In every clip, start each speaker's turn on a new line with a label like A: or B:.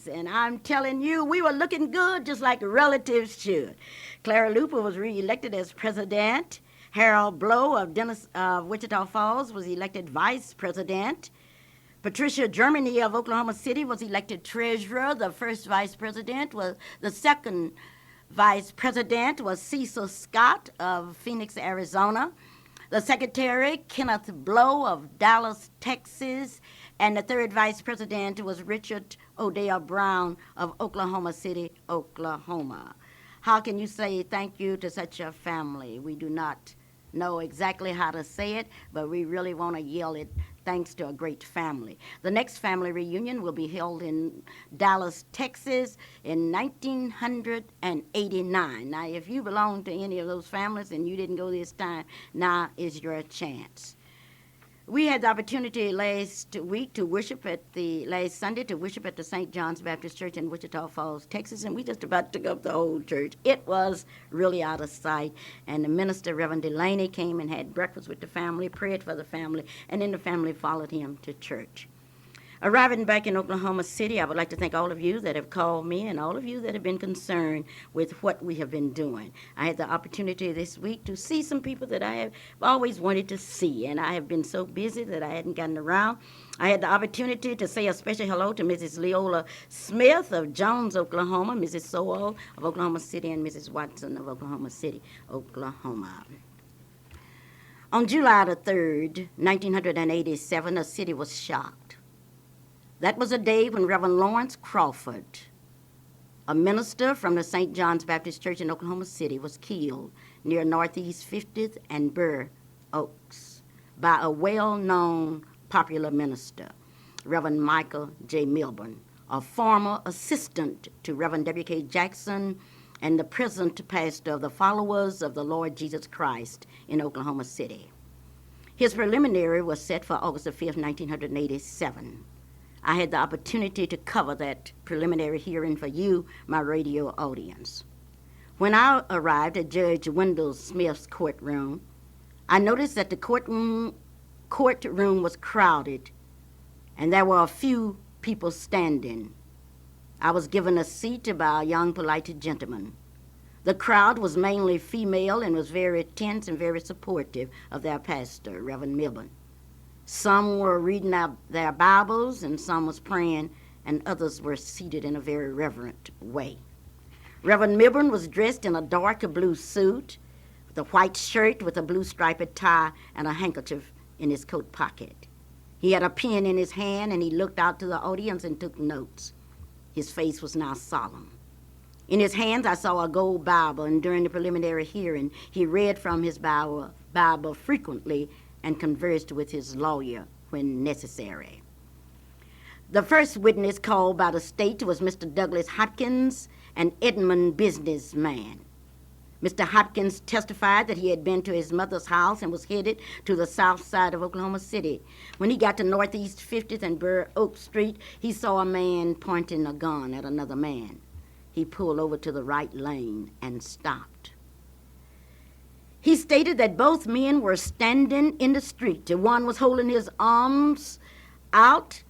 A: And I'm telling you, we were looking good just like relatives should. Clara Luper was reelected as president. Harold Blow of Wichita Falls was elected vice president. Patricia Germany of Oklahoma City was elected treasurer. The first vice president was the second vice president was Cecil Scott of Phoenix, Arizona. The secretary, Kenneth Blow of Dallas, Texas. And the third vice president was Richard Odell Brown of Oklahoma City, Oklahoma. How can you say thank you to such a family? We do not know exactly how to say it, but we really want to yell it thanks to a great family. The next family reunion will be held in Dallas, Texas in 1989. Now, if you belong to any of those families and you didn't go this time, now is your chance. We had the opportunity last Sunday to worship at the St. John's Baptist Church in Wichita Falls, Texas, and we just about took up the whole church. It was really out of sight, and the minister, Reverend Delaney, came and had breakfast with the family, prayed for the family, and then the family followed him to church. Arriving back in Oklahoma City, I would like to thank all of you that have called me and all of you that have been concerned with what we have been doing. I had the opportunity this week to see some people that I have always wanted to see, and I have been so busy that I hadn't gotten around. I had the opportunity to say a special hello to Mrs. Leola Smith of Jones, Oklahoma, Mrs. Sowell of Oklahoma City, and Mrs. Watson of Oklahoma City, Oklahoma. On July the 3rd, 1987, the city was shocked. That was a day when Reverend Lawrence Crawford, a minister from the St. John's Baptist Church in Oklahoma City, was killed near Northeast 50th and Burr Oaks by a well-known popular minister, Reverend Michael J. Milburn, a former assistant to Reverend W.K. Jackson and the present pastor of the Followers of the Lord Jesus Christ in Oklahoma City. His preliminary was set for August the 5th, 1987. I had the opportunity to cover that preliminary hearing for you, my radio audience. When I arrived at Judge Wendell Smith's courtroom, I noticed that the courtroom was crowded, and there were a few people standing. I was given a seat by a young, polite gentleman. The crowd was mainly female and was very tense and very supportive of their pastor, Reverend Milburn. Some were reading out their Bibles, and some was praying, and others were seated in a very reverent way. Reverend Milburn was dressed in a dark blue suit, with a white shirt with a blue striped tie and a handkerchief in his coat pocket. He had a pen in his hand, and he looked out to the audience and took notes. His face was now solemn. In his hands, I saw a gold Bible, and during the preliminary hearing, he read from his Bible frequently and conversed with his lawyer when necessary. The first witness called by the state was Mr. Douglas Hopkins, an Edmond businessman. Mr. Hopkins testified that he had been to his mother's house and was headed to the south side of Oklahoma City. When he got to Northeast 50th and Burr Oak Street, he saw a man pointing a gun at another man. He pulled over to the right lane and stopped. He stated that both men were standing in the street. One was holding his arms out,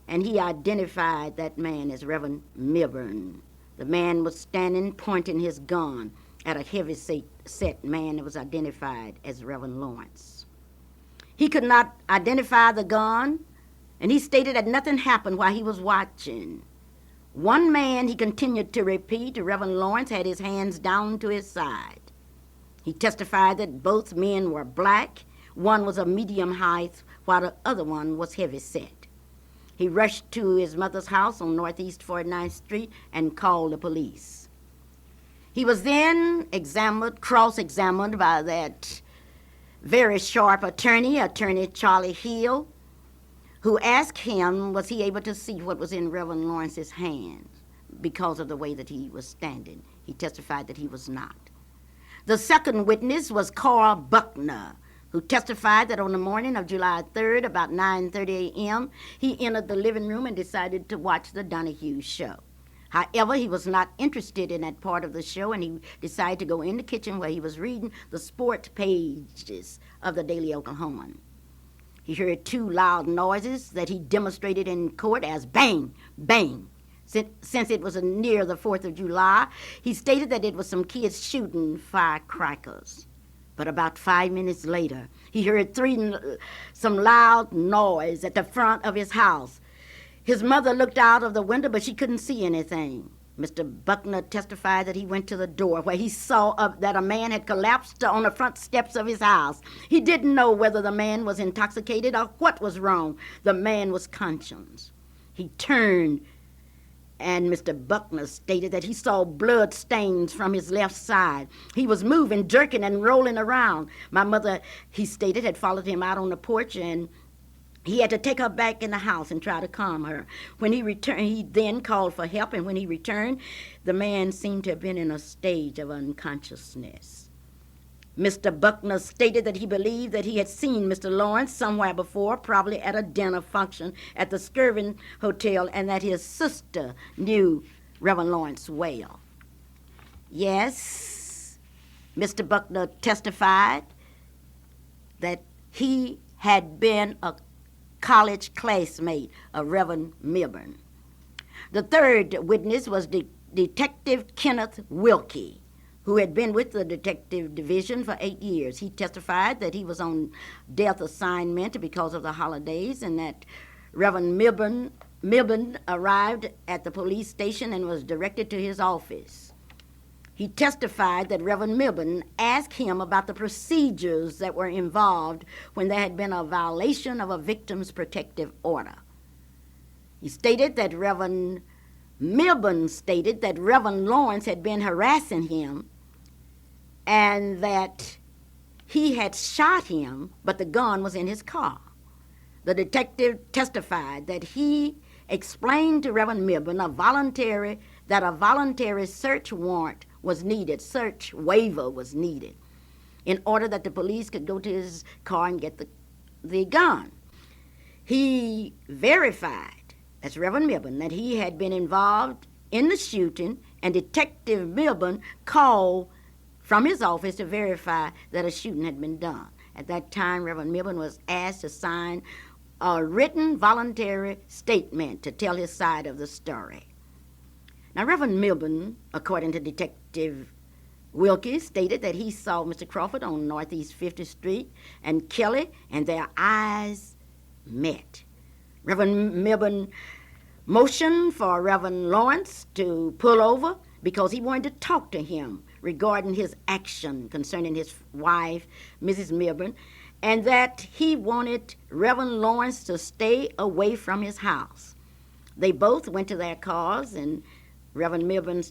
A: and he identified that man as Reverend Milburn. The man was standing pointing his gun at a heavy-set man that was identified as Reverend Lawrence. He could not identify the gun, and he stated that nothing happened while he was watching. One man, he continued to repeat, Reverend Lawrence had his hands down to his side. He testified that both men were black. One was of medium height, while the other one was heavy-set. He rushed to his mother's house on Northeast 49th Street and called the police. He was then cross-examined by that very sharp attorney Charlie Hill, who asked him, was he able to see what was in Reverend Lawrence's hands because of the way that he was standing. He testified that he was not. The second witness was Carl Buckner, who testified that on the morning of July 3rd, about 9:30 a.m., he entered the living room and decided to watch the Donahue show. However, he was not interested in that part of the show, and he decided to go in the kitchen where he was reading the sport pages of the Daily Oklahoman. He heard two loud noises that he demonstrated in court as bang, bang. since it was near the 4th of July. He stated that it was some kids shooting firecrackers. But about 5 minutes later, he heard some loud noise at the front of his house. His mother looked out of the window, but she couldn't see anything. Mr. Buckner testified that he went to the door where he saw that a man had collapsed on the front steps of his house. He didn't know whether the man was intoxicated or what was wrong. The man was conscious. He turned, and Mr. Buckner stated that he saw blood stains from his left side. He was moving, jerking, and rolling around. My mother, he stated, had followed him out on the porch, and he had to take her back in the house and try to calm her. When he returned, he then called for help, and when he returned, the man seemed to have been in a stage of unconsciousness. Mr. Buckner stated that he believed that he had seen Mr. Lawrence somewhere before, probably at a dinner function at the Skirvin Hotel, and that his sister knew Reverend Lawrence well. Yes, Mr. Buckner testified that he had been a college classmate of Reverend Milburn. The third witness was Detective Kenneth Wilkie, who had been with the detective division for 8 years. He testified that he was on death assignment because of the holidays, and that Reverend Milburn arrived at the police station and was directed to his office. He testified that Reverend Milburn asked him about the procedures that were involved when there had been a violation of a victim's protective order. He stated that Reverend Milburn stated that Reverend Lawrence had been harassing him and that he had shot him, but the gun was in his car. The detective testified that he explained to Reverend Milburn that a voluntary search warrant was needed, search waiver was needed, in order that the police could go to his car and get the gun. He verified, as Reverend Milburn, that he had been involved in the shooting, and Detective Milburn called from his office to verify that a shooting had been done. At that time, Reverend Milburn was asked to sign a written voluntary statement to tell his side of the story. Now, Reverend Milburn, according to Detective Wilkie, stated that he saw Mr. Crawford on Northeast 50th Street and Kelly, and their eyes met. Reverend Milburn motioned for Reverend Lawrence to pull over because he wanted to talk to him regarding his action concerning his wife, Mrs. Milburn, and that he wanted Reverend Lawrence to stay away from his house. They both went to their cars, and Reverend Milburn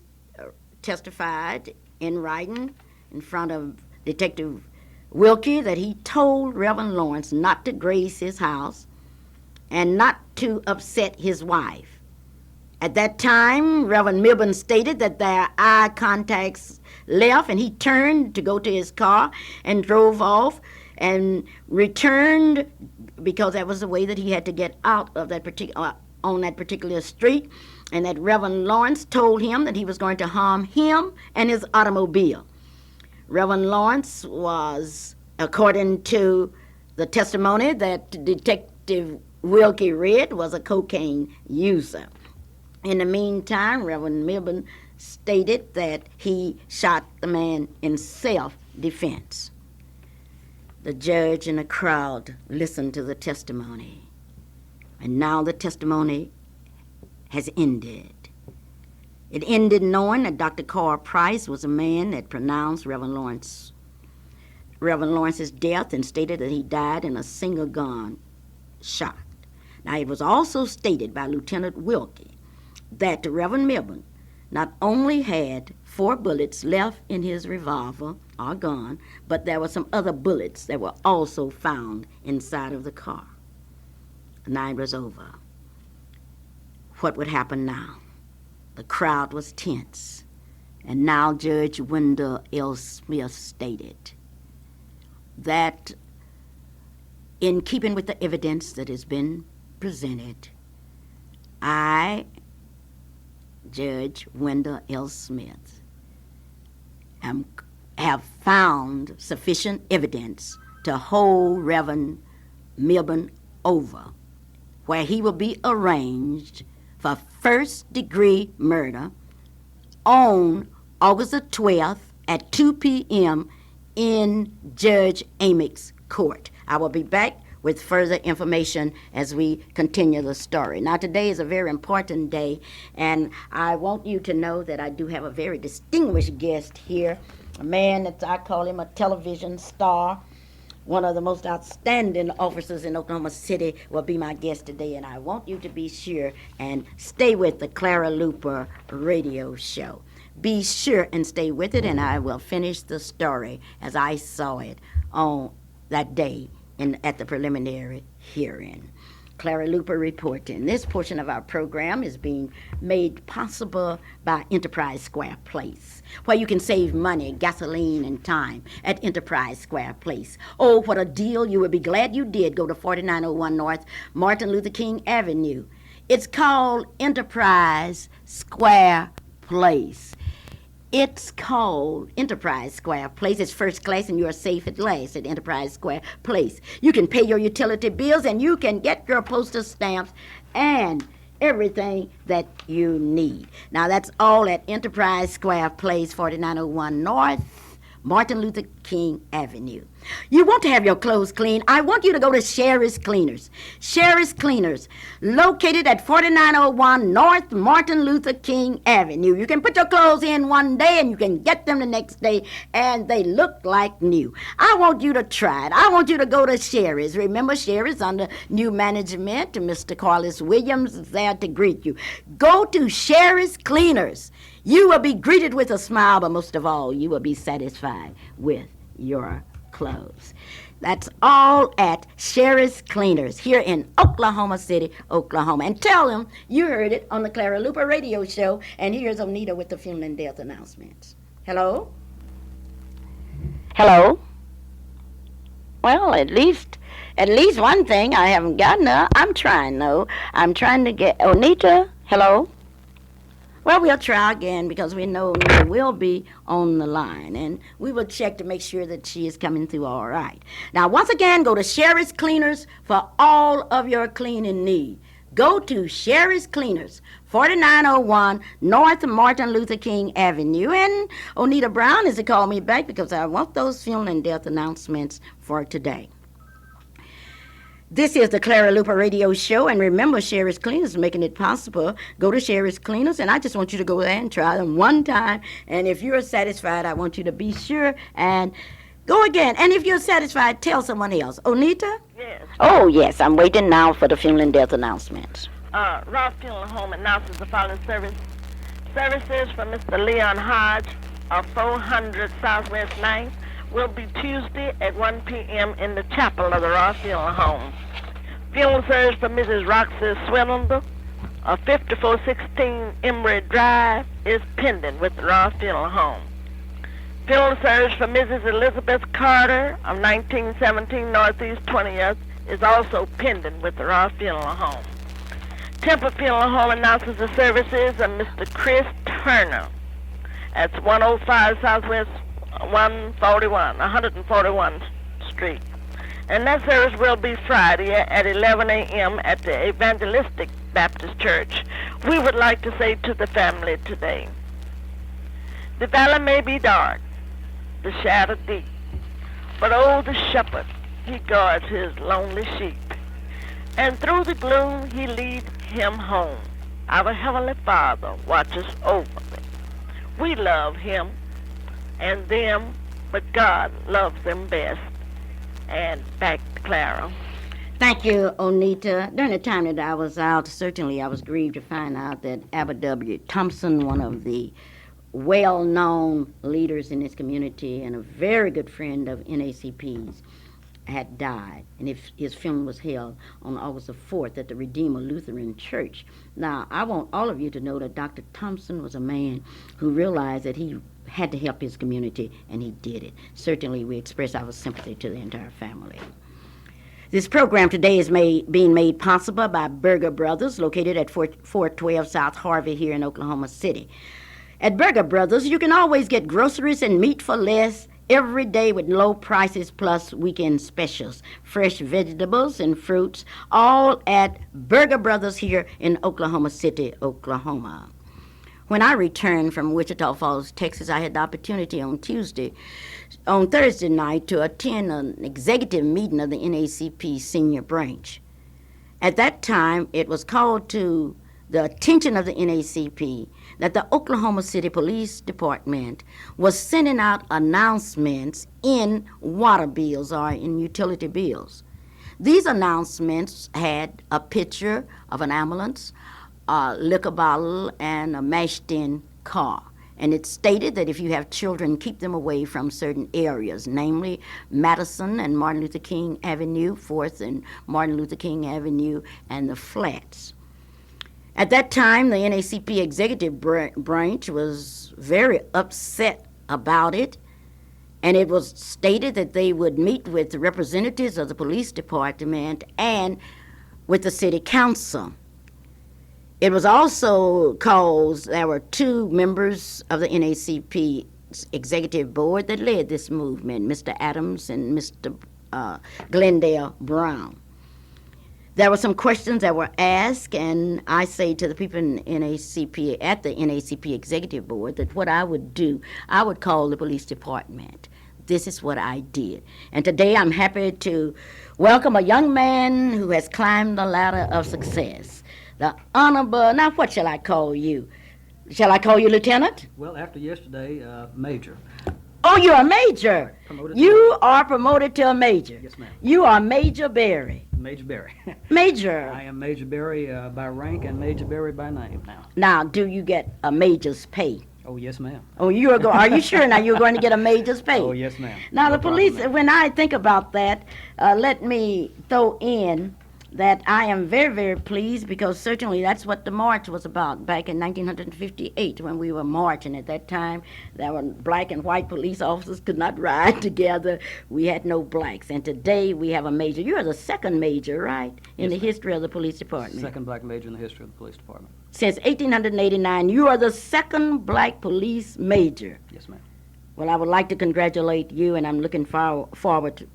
A: testified in writing in front of Detective Wilkie that he told Reverend Lawrence not to graze his house and not to upset his wife. At that time, Reverend Milburn stated that their eye contacts left, and he turned to go to his car and drove off and returned because that was the way that he had to get out of that particular street, and that Reverend Lawrence told him that he was going to harm him and his automobile. Reverend Lawrence was, according to the testimony that Detective Wilkie read, was a cocaine user. In the meantime, Reverend Milburn stated that he shot the man in self-defense. The judge and the crowd listened to the testimony, and now the testimony has ended. It ended knowing that Dr. Carl Price was a man that pronounced Reverend Lawrence's death and stated that he died in a single gun shot. Now, it was also stated by Lieutenant Wilkie that Reverend Milburn not only had 4 bullets left in his revolver or gun, but there were some other bullets that were also found inside of the car. The night was over. What would happen now? The crowd was tense, and now Judge Wendell L. Smith stated that in keeping with the evidence that has been presented, I, Judge Wendell L. Smith, have found sufficient evidence to hold Reverend Milburn over, where he will be arraigned for first-degree murder on August the 12th at 2 p.m. in Judge Amick's court. I will be back with further information as we continue the story. Now, today is a very important day, and I want you to know that I do have a very distinguished guest here, a man that I call him a television star. One of the most outstanding officers in Oklahoma City will be my guest today, and I want you to be sure and stay with the Clara Luper radio show. Be sure and stay with it, and I will finish the story as I saw it on that day at the preliminary hearing. Clara Luper reporting. This portion of our program is being made possible by Enterprise Square Place, where you can save money, gasoline, and time at Enterprise Square Place. Oh, what a deal. You would be glad you did go to 4901 North Martin Luther King Avenue. It's called Enterprise Square Place. It's called Enterprise Square Place. It's first class, and you're safe at last at Enterprise Square Place. You can pay your utility bills, and you can get your postal stamps and everything that you need. Now, that's all at Enterprise Square Place, 4901 North Martin Luther King Avenue. You want to have your clothes clean? I want you to go to Sherry's Cleaners. Sherry's Cleaners, located at 4901 North Martin Luther King Avenue. You can put your clothes in one day and you can get them the next day, and they look like new. I want you to try it. I want you to go to Sherry's. Remember, Sherry's under new management. Mr. Carlos Williams is there to greet you. Go to Sherry's Cleaners. You will be greeted with a smile, but most of all, you will be satisfied with your clothes. That's all at Sherry's Cleaners here in Oklahoma City, Oklahoma. And tell them you heard it on the Clara Luper radio show. And here's Onita with the funeral and death announcements. Hello? Hello? Well, at least one thing I haven't gotten. I'm trying, though. I'm trying to get Onita. Hello? Well, we'll try again because we know Nita will be on the line, and we will check to make sure that she is coming through all right. Now, once again, go to Sherry's Cleaners for all of your cleaning need. Go to Sherry's Cleaners, 4901 North Martin Luther King Avenue. And Onita Brown is to call me back because I want those funeral and death announcements for today. This is the Clara Luper radio show, and remember, Sherry's Cleaners is making it possible. Go to Sherry's Cleaners, and I just want you to go there and try them one time. And if you're satisfied, I want you to be sure and go again. And if you're satisfied, tell someone else. Onita?
B: Yes.
A: Oh, yes. I'm waiting now for the funeral and death announcements.
B: Ross Funeral Home announces the following service. Services for Mr. Leon Hodge of 400 Southwest 9th will be Tuesday at 1 p.m. in the chapel of the Ross Funeral Home. Funeral service for Mrs. Roxy Swindler of 5416 Emory Drive is pending with the Ross Funeral Home. Funeral service for Mrs. Elizabeth Carter of 1917 Northeast 20th is also pending with the Ross Funeral Home. Temple Funeral Home announces the services of Mr. Chris Turner at 105 Southwest 141 Street. And that service will be Friday at 11 a.m. at the Evangelistic Baptist Church. We would like to say to the family today, the valley may be dark, the shadow deep, but oh, the shepherd, he guards his lonely sheep. And through the gloom, he leads him home. Our Heavenly Father watches over them. We love him and them, but God loves them best. And back to Clara.
A: Thank you, Onita. During the time that I was out, certainly I was grieved to find out that Abbott W. Thompson, one of the well-known leaders in this community and a very good friend of NACP's, had died, and his funeral was held on August the 4th at the Redeemer Lutheran Church. Now, I want all of you to know that Dr. Thompson was a man who realized that he had to help his community, and he did it. Certainly, we express our sympathy to the entire family. This program today is being made possible by Burger Brothers, located at 412 South Harvey here in Oklahoma City. At Burger Brothers, you can always get groceries and meat for less every day with low prices plus weekend specials. Fresh vegetables and fruits, all at Burger Brothers here in Oklahoma City, Oklahoma. When I returned from Wichita Falls, Texas, I had the opportunity on Thursday night to attend an executive meeting of the NACP senior branch. At that time, it was called to the attention of the NACP that the Oklahoma City Police Department was sending out announcements in water bills or in utility bills. These announcements had a picture of an ambulance, a liquor bottle, and a mashed-in car. And it stated that if you have children, keep them away from certain areas, namely Madison and Martin Luther King Avenue, 4th and Martin Luther King Avenue, and the Flats. At that time, the NACP executive branch was very upset about it, and it was stated that they would meet with the representatives of the police department and with the city council. It was also cause there were two members of the NACP executive board that led this movement, Mr. Adams and Mr. Glendale Brown. There were some questions that were asked, and I say to the people in NACP, at the NACP executive board, that what I would do, I would call the police department. This is what I did. And today I'm happy to welcome a young man who has climbed the ladder of success. The Honorable, now what shall I call you? Shall I call you Lieutenant?
C: Well, after yesterday, Major.
A: Oh, you're a major. You are promoted to a major.
C: Yes, ma'am.
A: You are Major Berry.
C: Major Berry.
A: Major.
C: I am Major Berry by rank and Major Berry by name now.
A: Now, do you get a major's pay?
C: Oh, yes, ma'am.
A: Oh, are you sure now you're going to get a major's pay?
C: Oh, yes, ma'am.
A: Now,
C: No
A: the police,
C: problem,
A: when I think about that, let me throw in that I am very, very pleased because certainly that's what the march was about back in 1958 when we were marching. At that time, there were black and white police officers could not ride together. We had no blacks. And today we have a major. You are the second major, right, in
C: Yes,
A: the
C: ma'am.
A: history of the police department.
C: Second black major in the history of the police department.
A: Since 1889, you are the second black police major.
C: Yes, ma'am.
A: Well, I would like to congratulate you, and I'm looking forward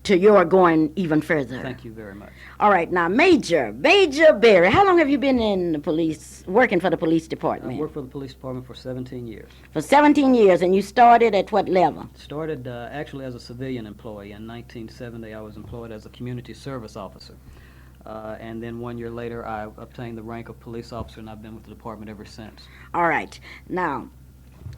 A: to your going even further.
C: Thank you very much.
A: All right, now, Major Berry, how long have you been in the police, working for the police department?
C: I worked for the police department for 17 years.
A: For 17 years, and you started at what level?
C: Started actually as a civilian employee. In 1970, I was employed as a community service officer. And then 1 year later, I obtained the rank of police officer, and I've been with the department ever since.
A: All right, now,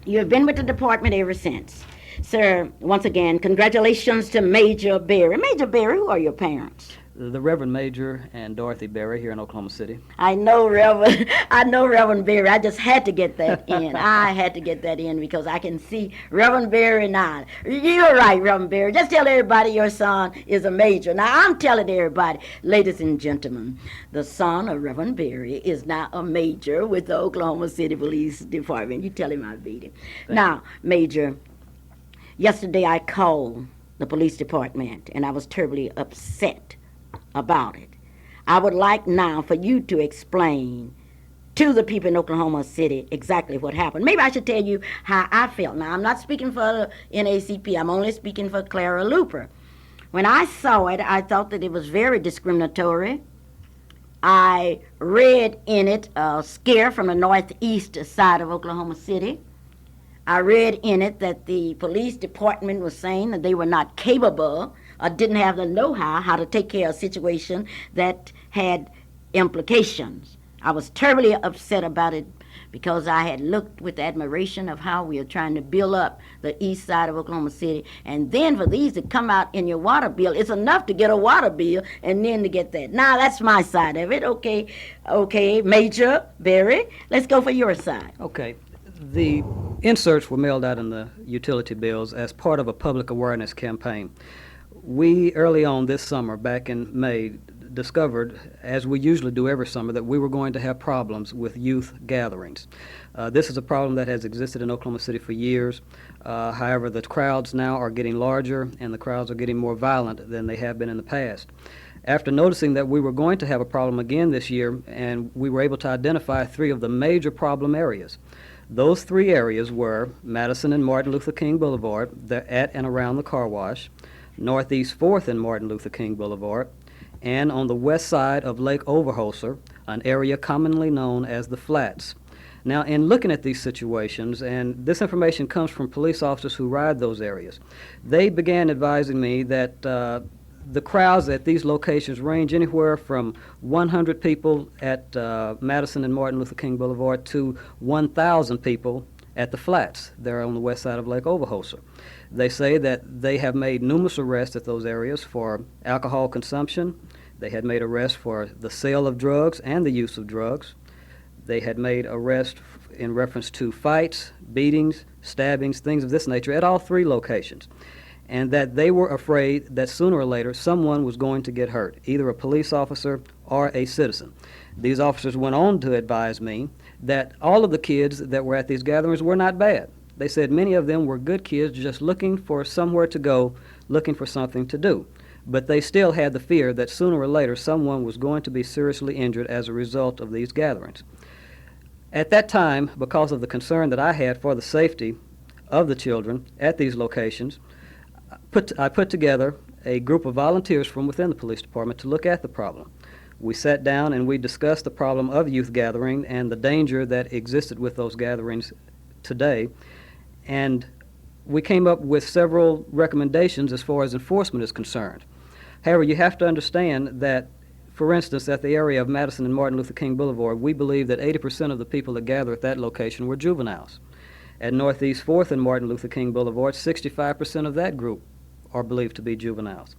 A: you have been with the department ever since. Sir, once again, congratulations to Major Berry. Major Berry, who are your parents?
C: The Reverend Major and Dorothy Berry here in Oklahoma City.
A: I know Reverend Berry. I just had to get that in. I had to get that in because I can see Reverend Berry now. You're right, Reverend Berry. Just tell everybody your son is a major. Now, I'm telling everybody, ladies and gentlemen, the son of Reverend Berry is now a major with the Oklahoma City Police Department. You tell him I beat him. Now, Major, yesterday I called the police department, and I was terribly upset about it. I would like now for you to explain to the people in Oklahoma City exactly what happened. Maybe I should tell you how I felt. Now, I'm not speaking for NACP. I'm only speaking for Clara Luper. When I saw it, I thought that it was very discriminatory. I read in it a scare from the northeast side of Oklahoma City. I read in it that the police department was saying that they were not capable or didn't have the know-how how to take care of a situation that had implications. I was terribly upset about it because I had looked with admiration of how we are trying to build up the east side of Oklahoma City. And then for these to come out in your water bill, it's enough to get a water bill and then to get that. Now, that's my side of it. Okay, Major Berry, let's go for your side.
C: Okay. The inserts were mailed out in the utility bills as part of a public awareness campaign. We, early on this summer, back in May, discovered, as we usually do every summer, that we were going to have problems with youth gatherings. This is a problem that has existed in Oklahoma City for years. However, the crowds now are getting larger, and the crowds are getting more violent than they have been in the past. After noticing that we were going to have a problem again this year, and we were able to identify 3 of the major problem areas. Those three areas were Madison and Martin Luther King Boulevard, at and around the car wash, Northeast 4th and Martin Luther King Boulevard, and on the west side of Lake Overholser, an area commonly known as the Flats. Now, in looking at these situations, and this information comes from police officers who ride those areas, they began advising me that the crowds at these locations range anywhere from 100 people at Madison and Martin Luther King Boulevard to 1,000 people at the Flats there on the west side of Lake Overholser. They say that they have made numerous arrests at those areas for alcohol consumption. They had made arrests for the sale of drugs and the use of drugs. They had made arrests in reference to fights, beatings, stabbings, things of this nature at all three locations, and that they were afraid that sooner or later someone was going to get hurt, either a police officer or a citizen. These officers went on to advise me that all of the kids that were at these gatherings were not bad. They said many of them were good kids just looking for somewhere to go, looking for something to do. But they still had the fear that sooner or later someone was going to be seriously injured as a result of these gatherings. At that time, because of the concern that I had for the safety of the children at these locations, I put together a group of volunteers from within the police department to look at the problem. We sat down and we discussed the problem of youth gathering and the danger that existed with those gatherings today, and we came up with several recommendations as far as enforcement is concerned. However, you have to understand that, for instance, at the area of Madison and Martin Luther King Boulevard, we believe that 80% of the people that gather at that location were juveniles. At Northeast 4th and Martin Luther King Boulevard, 65% of that group are believed to be juveniles.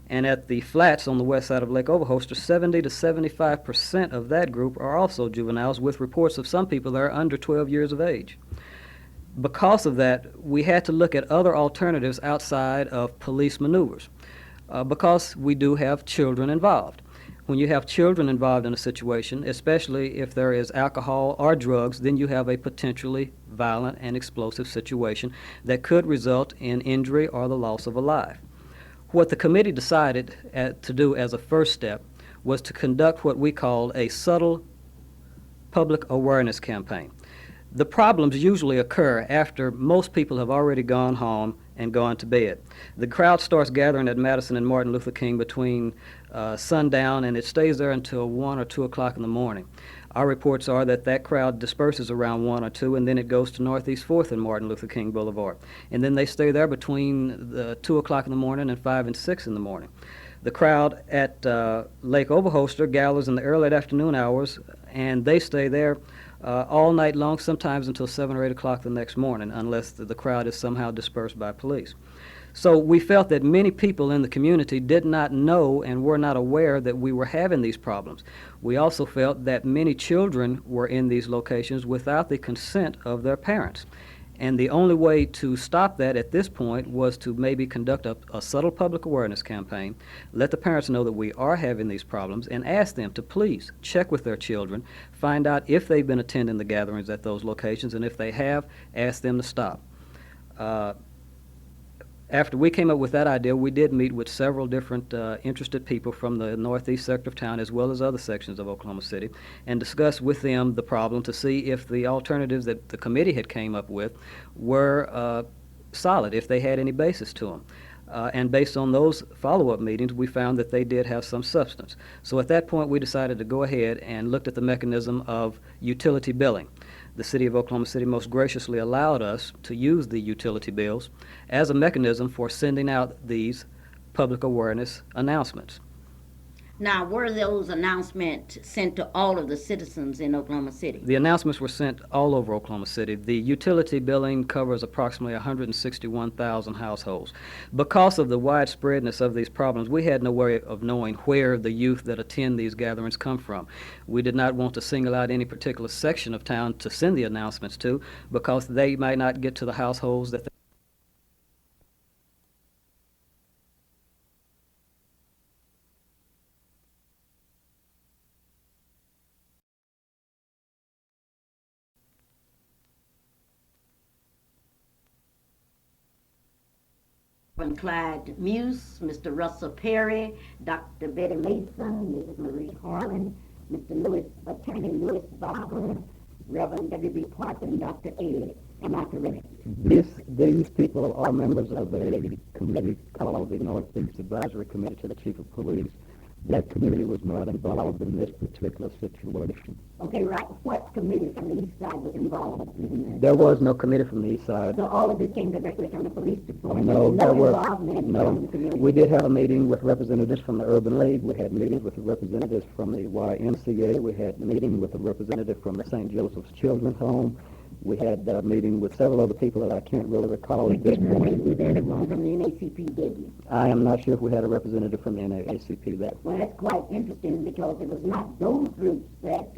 C: And at the Flats on the west side of Lake Overholser, 70 to 75% of that group are also juveniles, with reports of some people that are under 12 years of age. Because of that, we had to look at other alternatives outside of police maneuvers, because we do have children involved. When you have children involved in a situation, especially if there is alcohol or drugs, then you have a potentially violent and explosive situation that could result in injury or the loss of a life. What the committee decided to do as a first step was to conduct what we called a subtle public awareness campaign. The problems usually occur after most people have already gone home and gone to bed. The crowd starts gathering at Madison and Martin Luther King between sundown, and it stays there until 1 or 2 o'clock in the morning. Our reports are that that crowd disperses around 1 or 2, and then it goes to Northeast 4th and Martin Luther King Boulevard. And then they stay there between 2 o'clock in the morning and 5 and 6 in the morning. The crowd at Lake Overholser gathers in the early afternoon hours, and they stay there all night long, sometimes until 7 or 8 o'clock the next morning, unless the crowd is somehow dispersed by police. So we felt that many people in the community did not know and were not aware that we were having these problems. We also felt that many children were in these locations without the consent of their parents. And the only way to stop that at this point was to maybe conduct a subtle public awareness campaign, let the parents know that we are having these problems, and ask them to please check with their children, find out if they've been attending the gatherings at those locations, and if they have, ask them to stop. After we came up with that idea, we did meet with several different interested people from the northeast sector of town as well as other sections of Oklahoma City, and discuss with them the problem to see if the alternatives that the committee had came up with were solid, if they had any basis to them. And based on those follow-up meetings, we found that they did have some substance. So at that point, we decided to go ahead and looked at the mechanism of utility billing. The city of Oklahoma City most graciously allowed us to use the utility bills as a mechanism for sending out these public awareness announcements.
A: Now, were those announcements sent to all of the citizens in Oklahoma City?
C: The announcements were sent all over Oklahoma City. The utility billing covers approximately 161,000 households. Because of the widespreadness of these problems, we had no way of knowing where the youth that attend these gatherings come from. We did not want to single out any particular section of town to send the announcements to, because they might not get to the households that
A: Reverend Clyde Muse, Mr. Russell Perry, Dr. Betty Mason, Mrs. Marie Harlan, Mr. Attorney Louis Barber, Reverend W.B. Parker and Dr. Ed. Am I correct?
D: These people are members of a committee called the Northeast Advisory Committee to the Chief of Police. That committee was not involved in this particular situation.
A: Okay, right. What committee from the east side was involved in this?
D: There was no committee from the east side.
A: So all of this came directly from the police department?
D: No, there were
A: involvement from the community?
D: We did have a meeting with representatives from the Urban League. We had meetings with the representatives from the YMCA. We had a meeting with a representative from the St. Joseph's Children's Home. We had a meeting with several other people that I can't really recall at this point.
A: You didn't anyone from the NACP, did you?
D: I am not sure if we had a representative from the NAACP that.
A: Well, that's quite interesting because it was not those groups that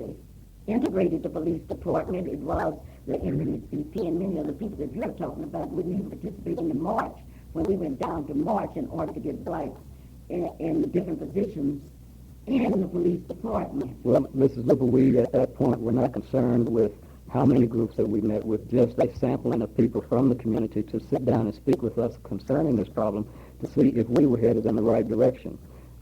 A: integrated the police department. It was the NAACP, and many of the people that you're talking about wouldn't even participate in the march when we went down to march in order to get blacks in different positions in the police department.
D: Well, Mrs. Luper, we at that point were not concerned with how many groups that we met with, just a sampling of people from the community to sit down and speak with us concerning this problem to see if we were headed in the right direction.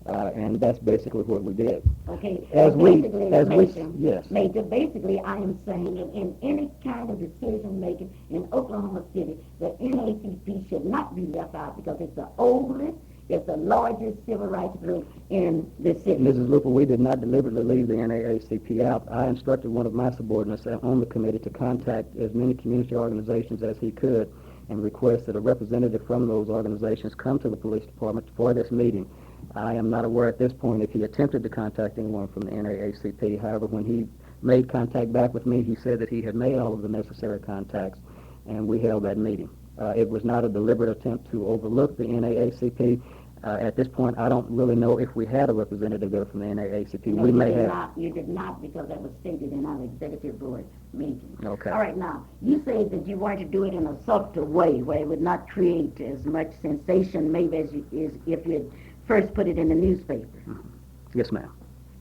D: And that's basically what we did.
A: Okay.
D: Yes.
A: Major, basically, I am saying that in any kind of decision making in Oklahoma City, the NAACP should not be left out because it's the oldest, it's the largest civil rights group in the city.
D: Mrs. Luper, we did not deliberately leave the NAACP out. I instructed one of my subordinates on the committee to contact as many community organizations as he could and request that a representative from those organizations come to the police department for this meeting. I am not aware at this point if he attempted to contact anyone from the NAACP. However, when he made contact back with me, he said that he had made all of the necessary contacts, and we held that meeting. It was not a deliberate attempt to overlook the NAACP. At this point, I don't really know if we had a representative there from the NAACP.
A: No,
D: we may have.
A: You did not, because that was stated in our executive board meeting.
D: Okay.
A: All right, now, you say that you wanted to do it in a softer way, where it would not create as much sensation maybe as if you had first put it in the newspaper.
D: Mm-hmm. Yes, ma'am.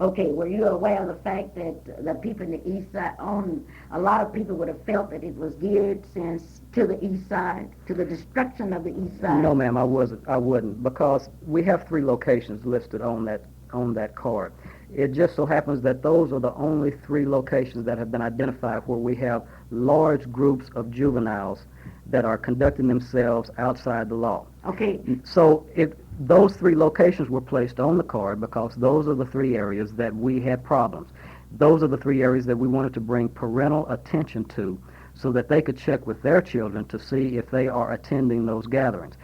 A: Okay, were you aware of the fact that the people in the east side, a lot of people would have felt that it was geared to the east side, to the destruction of the east side?
D: No, ma'am, I wouldn't, because we have 3 locations listed on that card. It just so happens that those are the only 3 locations that have been identified where we have large groups of juveniles that are conducting themselves outside the law.
A: Okay.
D: So if those 3 locations were placed on the card because those are the 3 areas that we had problems. Those are the 3 areas that we wanted to bring parental attention to so that they could check with their children to see if they are attending those gatherings.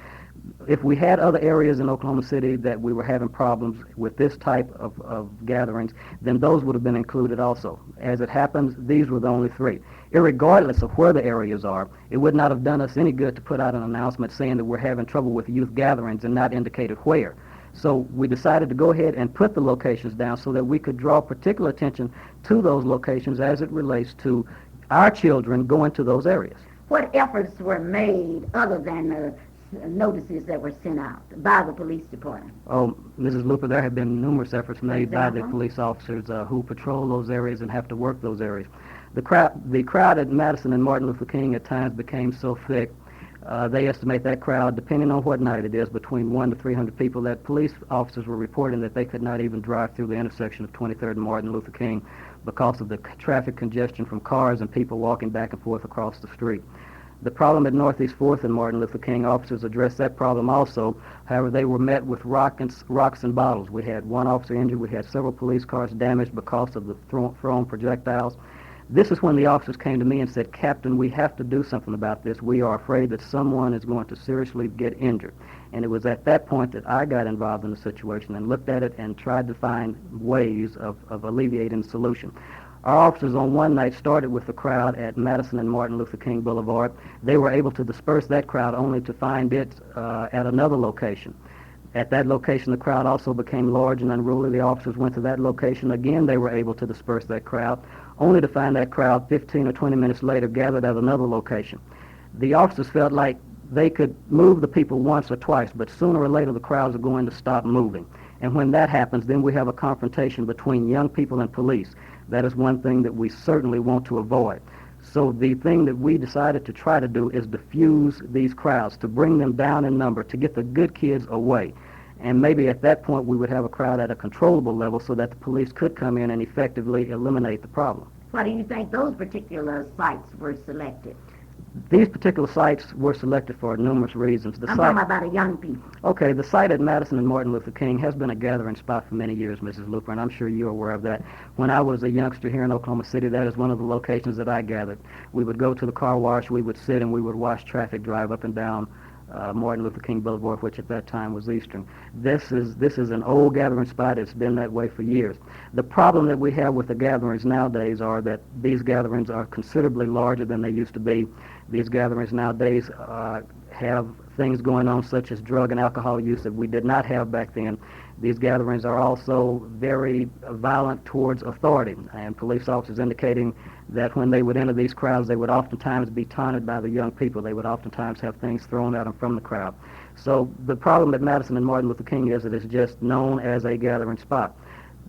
D: If we had other areas in Oklahoma City that we were having problems with this type of gatherings, then those would have been included also. As it happens, these were the only 3. Irregardless of where the areas are, it would not have done us any good to put out an announcement saying that we're having trouble with youth gatherings and not indicated where. So we decided to go ahead and put the locations down so that we could draw particular attention to those locations as it relates to our children going to those areas.
A: What efforts were made other than the notices that were sent out by the police department?
D: Oh, Mrs. Luper, there have been numerous efforts made by the
A: example?
D: police officers who patrol those areas and have to work those areas. The crowd at Madison and Martin Luther King at times became so thick. They estimate that crowd, depending on what night it is, between 100 to 300 people, that police officers were reporting that they could not even drive through the intersection of 23rd and Martin Luther King because of the traffic congestion from cars and people walking back and forth across the street. The problem at Northeast 4th and Martin Luther King, officers addressed that problem also. However, they were met with rocks and bottles. We had 1 officer injured. We had several police cars damaged because of the thrown projectiles. This is when the officers came to me and said, "Captain, we have to do something about this. We are afraid that someone is going to seriously get injured." And it was at that point that I got involved in the situation and looked at it and tried to find ways of alleviating the solution. Our officers on one night started with the crowd at Madison and Martin Luther King Boulevard. They were able to disperse that crowd only to find it at another location. At that location, the crowd also became large and unruly. The officers went to that location. Again, they were able to disperse that crowd, only to find that crowd 15 or 20 minutes later gathered at another location. The officers felt like they could move the people once or twice, but sooner or later the crowds are going to stop moving. And when that happens, then we have a confrontation between young people and police. That is one thing that we certainly want to avoid. So the thing that we decided to try to do is diffuse these crowds, to bring them down in number, to get the good kids away. And maybe at that point we would have a crowd at a controllable level so that the police could come in and effectively eliminate the problem.
A: Why do you think those particular sites were selected?
D: These particular sites were selected for numerous reasons.
A: I'm talking about the young people.
D: Okay, the site at Madison and Martin Luther King has been a gathering spot for many years, Mrs. Luper, and I'm sure you're aware of that. When I was a youngster here in Oklahoma City, that is one of the locations that I gathered. We would go to the car wash, we would sit, and we would watch traffic drive up and down Martin Luther King Boulevard, which at that time was Eastern. This is an old gathering spot. It's been that way for years. The problem that we have with the gatherings nowadays are that these gatherings are considerably larger than they used to be. These gatherings nowadays have things going on such as drug and alcohol use that we did not have back then. These gatherings are also very violent towards authority, and police officers indicating that when they would enter these crowds, they would oftentimes be taunted by the young people. They would oftentimes have things thrown at them from the crowd. So the problem at Madison and Martin Luther King is that it's just known as a gathering spot.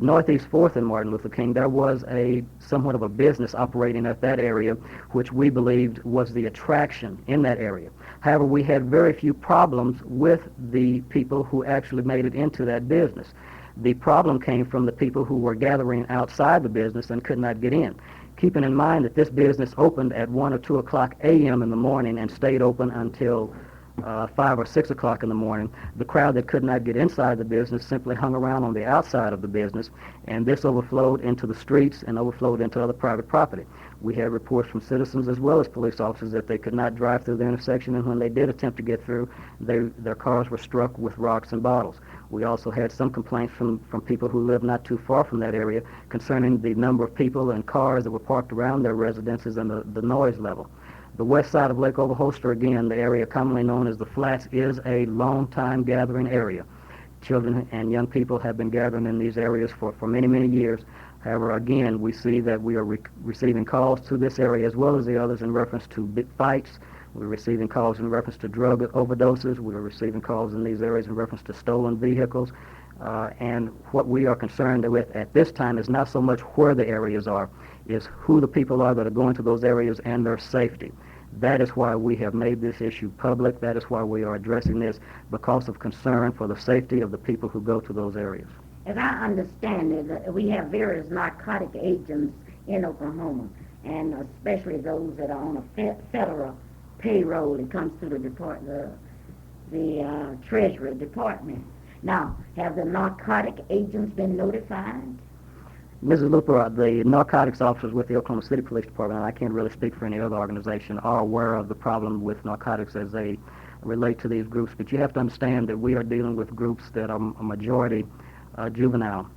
D: Northeast 4th and Martin Luther King, there was a somewhat of a business operating at that area, which we believed was the attraction in that area. However, we had very few problems with the people who actually made it into that business. The problem came from the people who were gathering outside the business and could not get in. Keeping in mind that this business opened at 1 or 2 o'clock a.m. in the morning and stayed open until 5 or 6 o'clock in the morning, the crowd that could not get inside the business simply hung around on the outside of the business, and this overflowed into the streets and overflowed into other private property. We had reports from citizens as well as police officers that they could not drive through the intersection, and when they did attempt to get through, their cars were struck with rocks and bottles. We also had some complaints from people who live not too far from that area concerning the number of people and cars that were parked around their residences and the noise level. The west side of Lake Overholster, again, the area commonly known as the Flats, is a long-time gathering area. Children and young people have been gathering in these areas for many, many years. However, again, we see that we are receiving calls to this area as well as the others in reference to big fights. We're receiving calls in reference to drug overdoses. We're receiving calls in these areas in reference to stolen vehicles. And what we are concerned with at this time is not so much where the areas are, is who the people are that are going to those areas and their safety. That is why we have made this issue public. That is why we are addressing this, because of concern for the safety of the people who go to those areas.
A: As I understand it, we have various narcotic agents in Oklahoma, and especially those that are on a federal payroll. It comes through the Treasury Department. Now, have the narcotic agents been notified?
D: Mrs. Luper, the narcotics officers with the Oklahoma City Police Department, and I can't really speak for any other organization, are aware of the problem with narcotics as they relate to these groups. But you have to understand that we are dealing with groups that are a majority juvenile.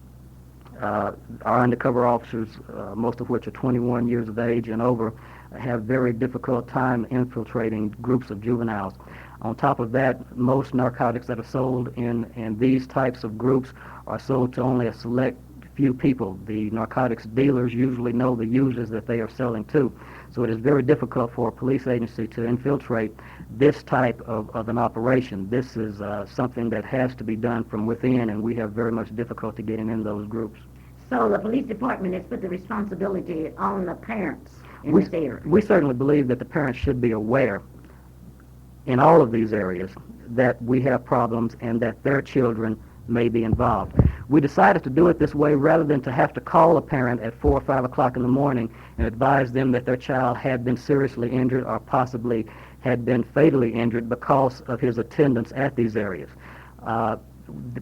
D: Our undercover officers, most of which are 21 years of age and over, have very difficult time infiltrating groups of juveniles. On top of that, most narcotics that are sold in these types of groups are sold to only a select few people. The narcotics dealers usually know the users that they are selling to. So it is very difficult for a police agency to infiltrate this type of an operation. This is something that has to be done from within, and we have very much difficulty getting in those groups.
A: So the police department has put the responsibility on the parents in this area.
D: We certainly believe that the parents should be aware in all of these areas that we have problems and that their children may be involved. We decided to do it this way rather than to have to call a parent at 4 or 5 o'clock in the morning and advise them that their child had been seriously injured or possibly had been fatally injured because of his attendance at these areas.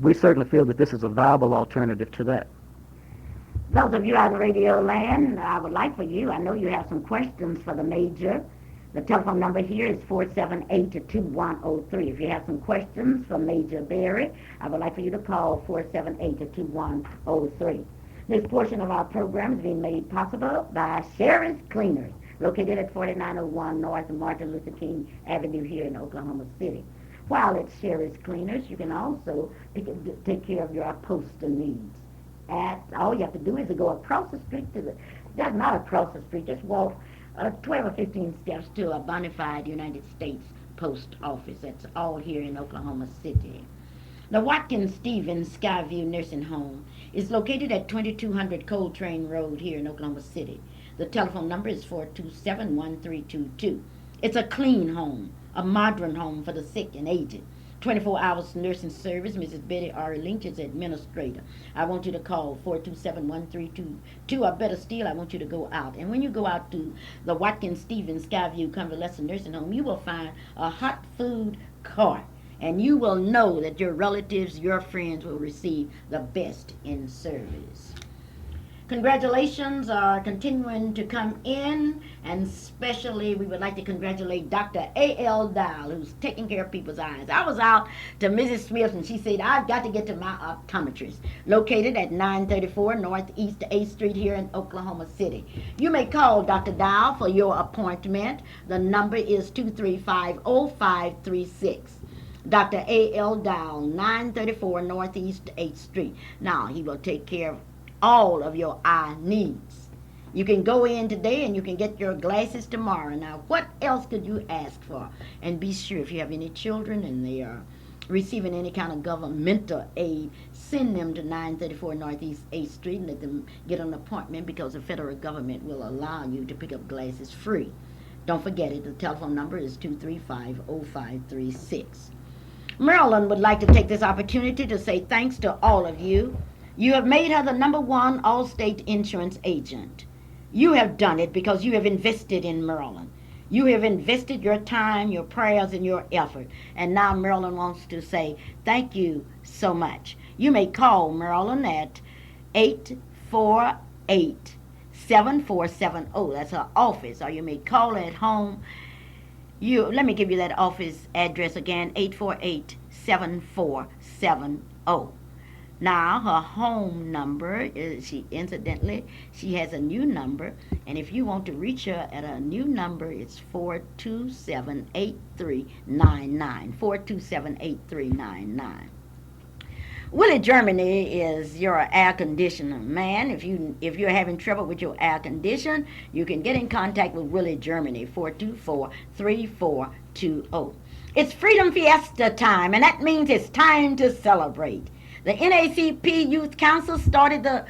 D: We certainly feel that this is a viable alternative to that.
A: Those of you out in radio land, I would like for you, I know you have some questions for the major. The telephone number here is 478-2103. If you have some questions for Major Berry, I would like for you to call 478-2103. This portion of our program is being made possible by Sherry's Cleaners, located at 4901 North Martin Luther King Avenue here in Oklahoma City. While it's Sherry's Cleaners, you can also take care of your upholstery needs. All you have to do is to go across the street that's not across the street, just walk 12 or 15 steps to a bona fide United States Post Office. That's all here in Oklahoma City. The Watkins Stevens Skyview Nursing Home is located at 2200 Coltrane Road here in Oklahoma City. The telephone number is 427-1322. It's a clean home, a modern home for the sick and aged. 24 hours nursing service. Mrs. Betty R. Lynch is administrator. I want you to call 427-1322, or better still, I want you to go out. And when you go out to the Watkins Stevens Skyview Convalescent Nursing Home, you will find a hot food cart. And you will know that your relatives, your friends will receive the best in service. Congratulations are continuing to come in, and especially we would like to congratulate Dr. A.L. Dial, who's taking care of people's eyes. I was out to Mrs. Smith, and she said, I've got to get to my optometrist, located at 934 Northeast 8th Street here in Oklahoma City. You may call Dr. Dial for your appointment. The number is 235-0536. Dr. A.L. Dial, 934 Northeast 8th Street. Now, he will take care of all of your eye needs. You can go in today and you can get your glasses tomorrow. Now, what else could you ask for? And be sure, if you have any children and they are receiving any kind of governmental aid, send them to 934 Northeast 8th Street and let them get an appointment, because the federal government will allow you to pick up glasses free. Don't forget it. The telephone number is 235-0536. Marilyn would like to take this opportunity to say thanks to all of you. You have made her the #1 Allstate insurance agent. You have done it because you have invested in Marilyn. You have invested your time, your prayers, and your effort. And now Marilyn wants to say thank you so much. You may call Marilyn at 848-7470. That's her office. Or you may call her at home. Let me give you that office address again, 848-7470. Now, her home number is, she has a new number, and if you want to reach her at a new number, it's 427-8399, 427-8399. Willie Germany is your air conditioner man. If you're having trouble with your air condition, you can get in contact with Willie Germany, 424-3420. It's Freedom Fiesta time, and that means it's time to celebrate. The NACP Youth Council started the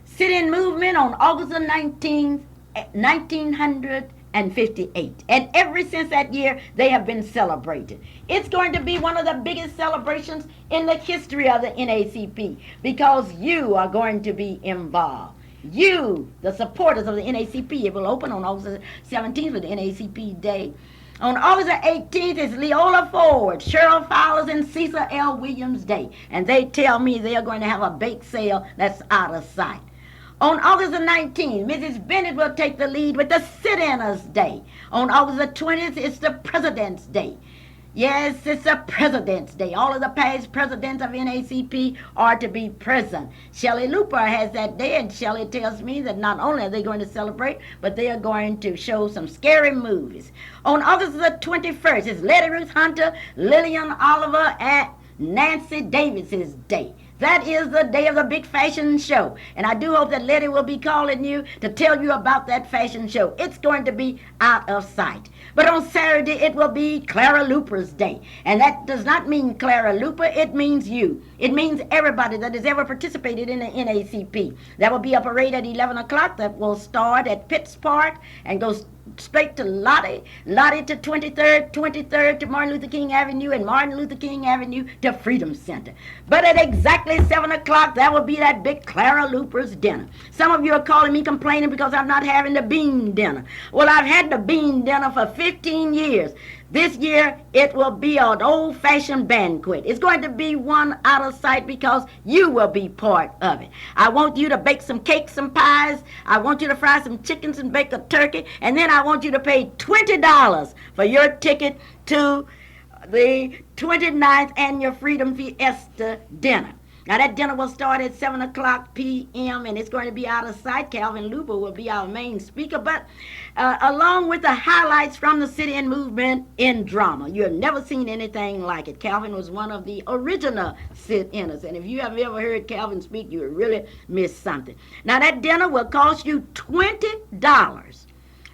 A: sit-in movement on August the 19th, 1958. And ever since that year, they have been celebrated. It's going to be one of the biggest celebrations in the history of the NACP, because you are going to be involved. You, the supporters of the NACP, it will open on August the 17th with the NACP Day. On August the 18th is Leola Ford, Cheryl Fowler's, and Cecil L. Williams Day. And they tell me they are going to have a bake sale that's out of sight. On August the 19th, Mrs. Bennett will take the lead with the Sit-Inners Day. On August the 20th, it's the President's Day. Yes, it's a President's Day. All of the past presidents of NACP are to be present. Shelley Luper has that day, and Shelley tells me that not only are they going to celebrate, but they are going to show some scary movies. On August the 21st, it's Letty Ruth Hunter, Lillian Oliver, and Nancy Davis's Day. That is the day of the big fashion show. And I do hope that Letty will be calling you to tell you about that fashion show. It's going to be out of sight. But on Saturday, it will be Clara Luper's Day. And that does not mean Clara Luper. It means you. It means everybody that has ever participated in the NACP. There will be a parade at 11 o'clock that will start at Pitts Park and go straight to Lottie to 23rd to Martin Luther King Avenue, and Martin Luther King Avenue to Freedom Center. But at exactly 7 o'clock, that will be that big Clara Luper's dinner. Some of you are calling me complaining because I'm not having the bean dinner. Well, I've had the bean dinner for 15 years. This year, it will be an old-fashioned banquet. It's going to be one out of sight because you will be part of it. I want you to bake some cakes, some pies. I want you to fry some chickens and bake a turkey. And then I want you to pay $20 for your ticket to the 29th Annual Freedom Fiesta dinner. Now, that dinner will start at 7 o'clock p.m., and it's going to be out of sight. Calvin Luper will be our main speaker, but along with the highlights from the sit-in movement in drama. You have never seen anything like it. Calvin was one of the original sit-inners, and if you have ever heard Calvin speak, you really missed something. Now, that dinner will cost you $20.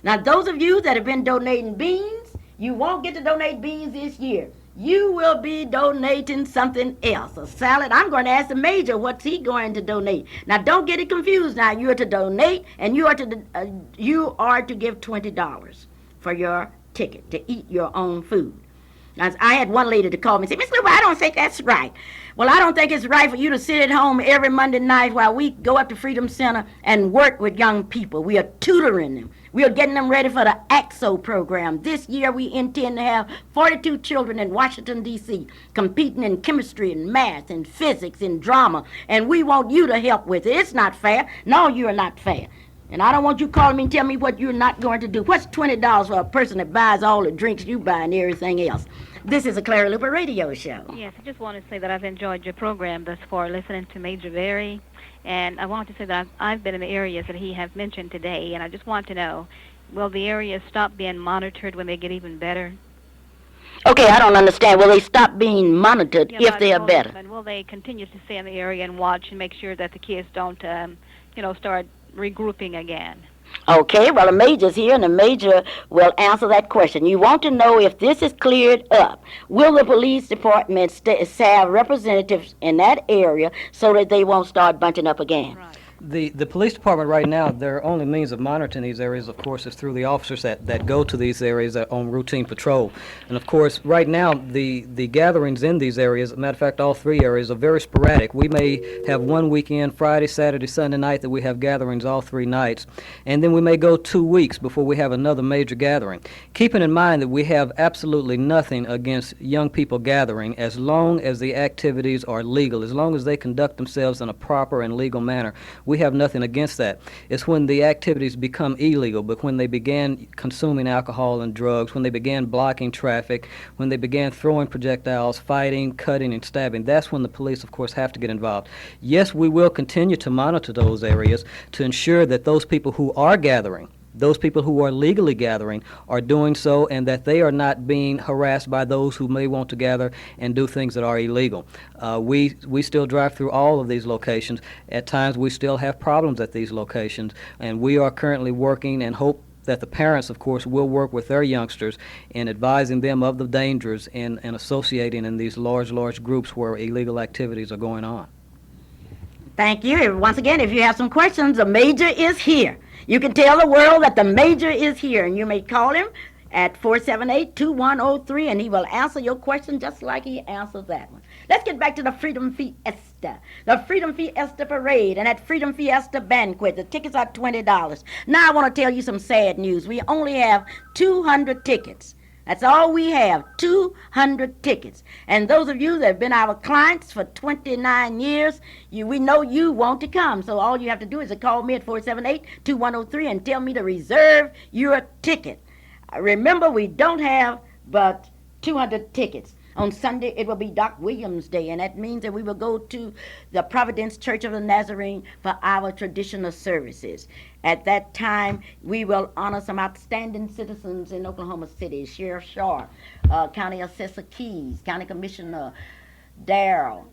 A: Now, those of you that have been donating beans, you won't get to donate beans this year. You will be donating something else, a salad. I'm going to ask the major what's he going to donate. Now, don't get it confused. Now, you are to donate, and you are to give $20 for your ticket to eat your own food. I had one lady to call me and say, Miss Luper, I don't think that's right. Well, I don't think it's right for you to sit at home every Monday night while we go up to Freedom Center and work with young people. We are tutoring them. We are getting them ready for the AXO program. This year we intend to have 42 children in Washington, D.C. competing in chemistry and math and physics and drama, and we want you to help with it. It's not fair. No, you are not fair. And I don't want you calling me and tell me what you're not going to do. What's $20 for a person that buys all the drinks you buy and everything else? This is a Clara Luper radio show.
E: Yes, I just want to say that I've enjoyed your program thus far, listening to Major Berry. And I want to say that I've been in the areas that he has mentioned today, and I just want to know, will the areas stop being monitored when they get even better?
A: Okay, I don't understand. Will they stop being monitored if they are better?
E: And will they continue to stay in the area and watch and make sure that the kids don't, start regrouping again?
A: Okay, well, the major's here, and the major will answer that question. You want to know if this is cleared up. Will the police department have representatives in that area so that they won't start bunching up again?
E: Right.
C: The police department right now, their only means of monitoring these areas, of course, is through the officers that go to these areas on routine patrol. And of course, right now, the gatherings in these areas, as a matter of fact, all three areas, are very sporadic. We may have one weekend, Friday, Saturday, Sunday night, that we have gatherings all 3 nights. And then we may go 2 weeks before we have another major gathering. Keeping in mind that we have absolutely nothing against young people gathering as long as the activities are legal, as long as they conduct themselves in a proper and legal manner. We have nothing against that. It's when the activities become illegal, but when they began consuming alcohol and drugs, when they began blocking traffic, when they began throwing projectiles, fighting, cutting, and stabbing, that's when the police, of course, have to get involved. Yes, we will continue to monitor those areas to ensure that those people who are gathering, those people who are legally gathering, are doing so, and that they are not being harassed by those who may want to gather and do things that are illegal. We still drive through all of these locations. At times we still have problems at these locations, and we are currently working and hope that the parents, of course, will work with their youngsters in advising them of the dangers in associating in these large groups where illegal activities are going on.
A: Thank you. Once again, if you have some questions, the major is here. You can tell the world that the major is here, and you may call him at 478-2103, and he will answer your question just like he answered that one. Let's get back to the Freedom Fiesta. The Freedom Fiesta Parade and that Freedom Fiesta Banquet. The tickets are $20. Now I want to tell you some sad news. We only have 200 tickets. That's all we have, 200 tickets. And those of you that have been our clients for 29 years, we know you want to come. So all you have to do is to call me at 478-2103 and tell me to reserve your ticket. Remember, we don't have but 200 tickets. On Sunday, it will be Doc Williams Day, and that means that we will go to the Providence Church of the Nazarene for our traditional services. At that time, we will honor some outstanding citizens in Oklahoma City: Sheriff Shaw, County Assessor Keys, County Commissioner Darrell,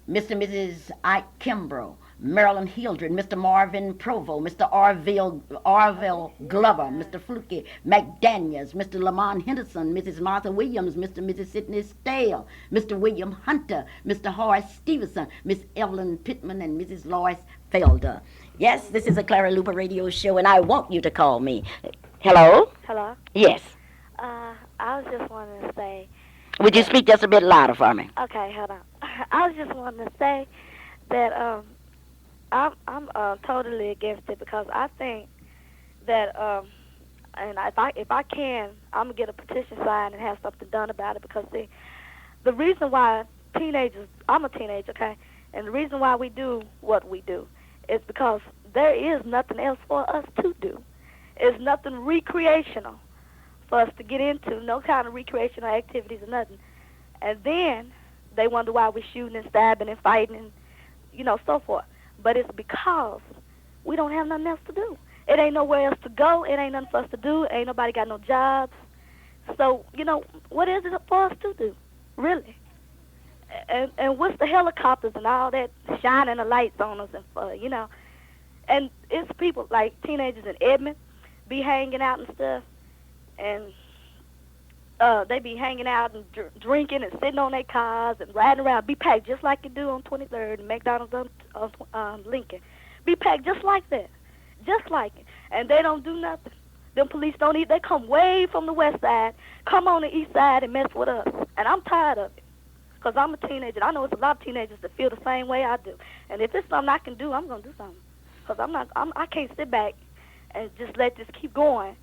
A: Mr. and Mrs. Ike Kimbrough, Marilyn Hildred, Mr. Marvin Provo, Mr. Arville Glover, Mr. Fluky McDaniels, Mr. Lamont Henderson, Mrs. Martha Williams, Mr. and Mrs. Sidney Stale, Mr. William Hunter, Mr. Horace Stevenson, Miss Evelyn Pittman, and Mrs. Lois Felder. Yes, this is a Clara Luper radio show, and I want you to call me. Hello?
F: Hello?
A: Yes.
F: I was just wanting to say...
A: Would you speak just a bit louder for me?
F: Okay, hold on. I was just wanting to say that I'm totally against it, because I think that, and if I can, I'm going to get a petition signed and have something done about it, because the reason why I'm a teenager, okay, and the reason why we do what we do is because there is nothing else for us to do. It's nothing recreational for us to get into, no kind of recreational activities or nothing. And then they wonder why we're shooting and stabbing and fighting and, so forth. But it's because we don't have nothing else to do. It ain't nowhere else to go. It ain't nothing for us to do. Ain't nobody got no jobs. So, what is it for us to do, really? And what's the helicopters and all that shining the lights on us and for, And it's people like teenagers in Edmond be hanging out and stuff, and they be hanging out and drinking and sitting on their cars and riding around, be packed just like you do on 23rd and McDonald's on Lincoln. Be packed just like that, just like it. And they don't do nothing. Them police don't even, they come way from the west side, come on the east side and mess with us. And I'm tired of it. Because I'm a teenager. I know it's a lot of teenagers that feel the same way I do. And if it's something I can do, I'm going to do something. Because I can't sit back and just let this keep going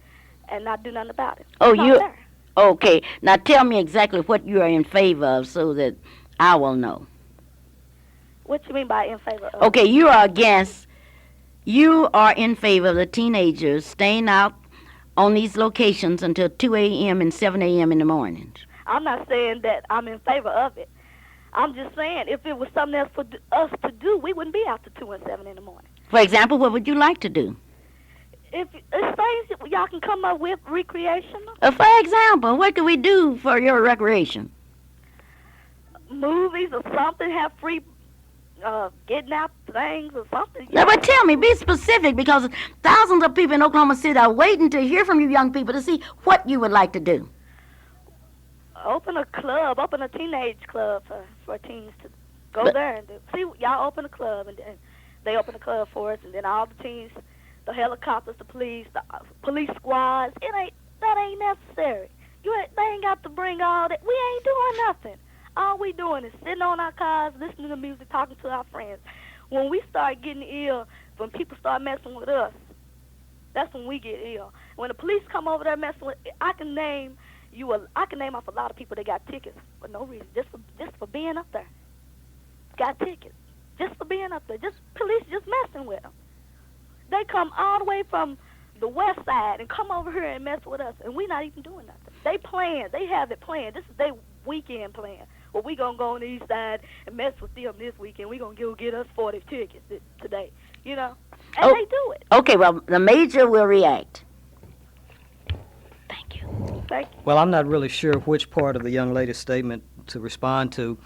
F: and not do nothing about it.
A: Oh,
F: It's not
A: you
F: fair.
A: okay? Now tell me exactly what you are in favor of, so that I will know.
F: What you mean by in favor of?
A: Okay, you are against. You are in favor of the teenagers staying out on these locations until 2 a.m. and 7 a.m. in the mornings.
F: I'm not saying that I'm in favor of it. I'm just saying if it was something else for us to do, we wouldn't be out to 2 and 7 in the morning.
A: For example, what would you like to do?
F: If it's things that y'all can come up with recreational,
A: For example, what could we do for your recreation?
F: movies or something, have free getting out things or something.
A: Now, but tell me, be specific, because thousands of people in Oklahoma City are waiting to hear from you young people to see what you would like to do.
F: Open a club, open a teenage club for teens to go
A: But-
F: there and do. See, y'all open a club and then they open a club for us, and then all the teens, the helicopters, the police squads. That ain't necessary. They ain't got to bring all that. We ain't doing nothing. All we doing is sitting on our cars, listening to music, talking to our friends. When we start getting ill, when people start messing with us, that's when we get ill. When the police come over there messing with, I can name off a lot of people that got tickets for no reason, just for being up there. Got tickets just for being up there. Just police just messing with them. They come all the way from the west side and come over here and mess with us, and we not even doing nothing. They playing. They have it planned. This is their weekend plan. Well, we gonna go on the east side and mess with them this weekend. We gonna go get us 40 tickets today, and
A: Oh.
F: they do it.
A: Okay, well, the major will react. Thank you.
F: Thank you.
C: Well, I'm not really sure which part of the young lady's statement to respond to.